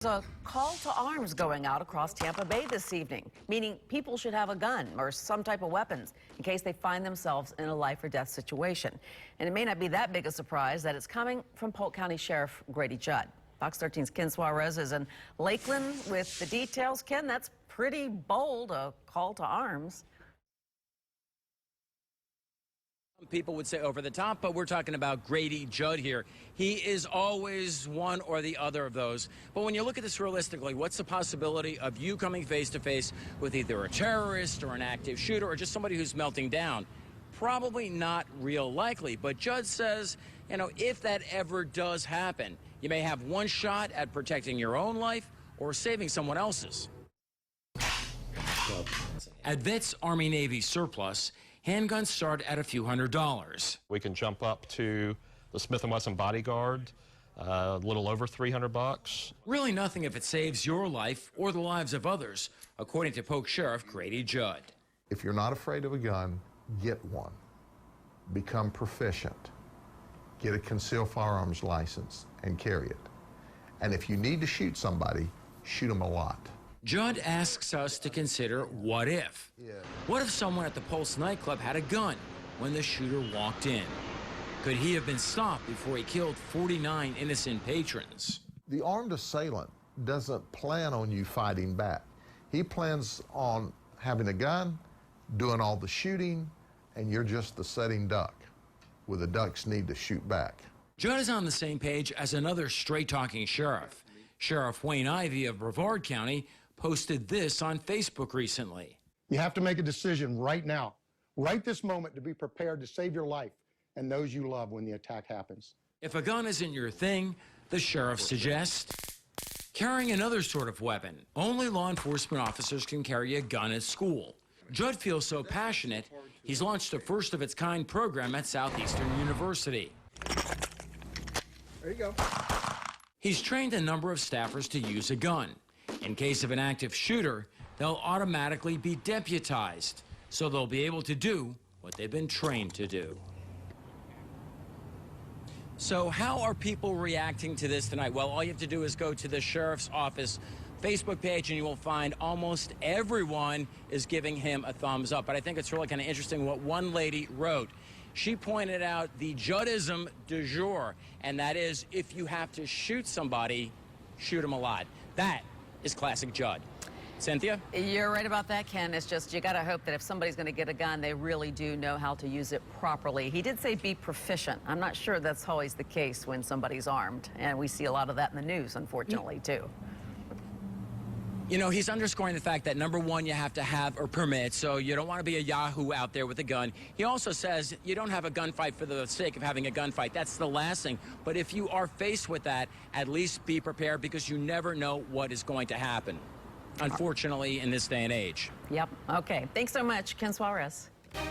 There's a call to arms going out across Tampa Bay this evening, meaning people should have a gun or some type of weapons in case they find themselves in a life or death situation. And it may not be that big a surprise that it's coming from Polk County Sheriff Grady Judd. Fox 13's Ken Suarez is in Lakeland with the details. Ken, that's pretty bold, a call to arms. People would say over the top, but we're talking about Grady Judd here. He is always one or the other of those. But when you look at this realistically, what's the possibility of you coming face to face with either a terrorist or an active shooter or just somebody who's melting down? Probably not real likely. But Judd says, you know, if that ever does happen, you may have one shot at protecting your own life or saving someone else's. At Vets Army-Navy surplus, handguns start at a few $100s. We can jump up to the Smith & Wesson Bodyguard, a little over $300. Really nothing if it saves your life or the lives of others, according to Polk Sheriff Grady Judd. If you're not afraid of a gun, get one. Become proficient. Get a concealed firearms license and carry it. And if you need to shoot somebody, shoot them a lot. Judd asks us to consider what if. What if someone at the Pulse nightclub had a gun when the shooter walked in? Could he have been stopped before he killed 49 innocent patrons? The armed assailant doesn't plan on you fighting back. He plans on having a gun, doing all the shooting, and you're just the sitting duck, where the ducks need to shoot back. Judd is on the same page as another straight-talking sheriff. Sheriff Wayne Ivey of Brevard County posted this on Facebook recently. You have to make a decision right now, right this moment, to be prepared to save your life and those you love when the attack happens. If a gun isn't your thing, the sheriff suggests carrying another sort of weapon. Only law enforcement officers can carry a gun at school. Judd feels so passionate, he's launched a first-of-its-kind program at Southeastern University. There you go. He's trained a number of staffers to use a gun. In case of an active shooter, they'll automatically be deputized, so they'll be able to do what they've been trained to do. So how are people reacting to this tonight? Well, all you have to do is go to the sheriff's office Facebook page and you will find almost everyone is giving him a thumbs up. But I think it's really kind of interesting what one lady wrote. She pointed out the Juddism du jour, and that is if you have to shoot somebody, shoot them a lot. That is classic Judd. Cynthia? You're right about that, Ken. It's just you got to hope that if somebody's going to get a gun, they really do know how to use it properly. He did say be proficient. I'm not sure that's always the case when somebody's armed, and we see a lot of that in the news, unfortunately, too. You know, he's underscoring the fact that, number one, you have to have a permit, so you don't want to be a yahoo out there with a gun. He also says you don't have a gunfight for the sake of having a gunfight. That's the last thing. But if you are faced with that, at least be prepared because you never know what is going to happen, unfortunately, in this day and age. Yep. Okay. Thanks so much, Ken Suarez.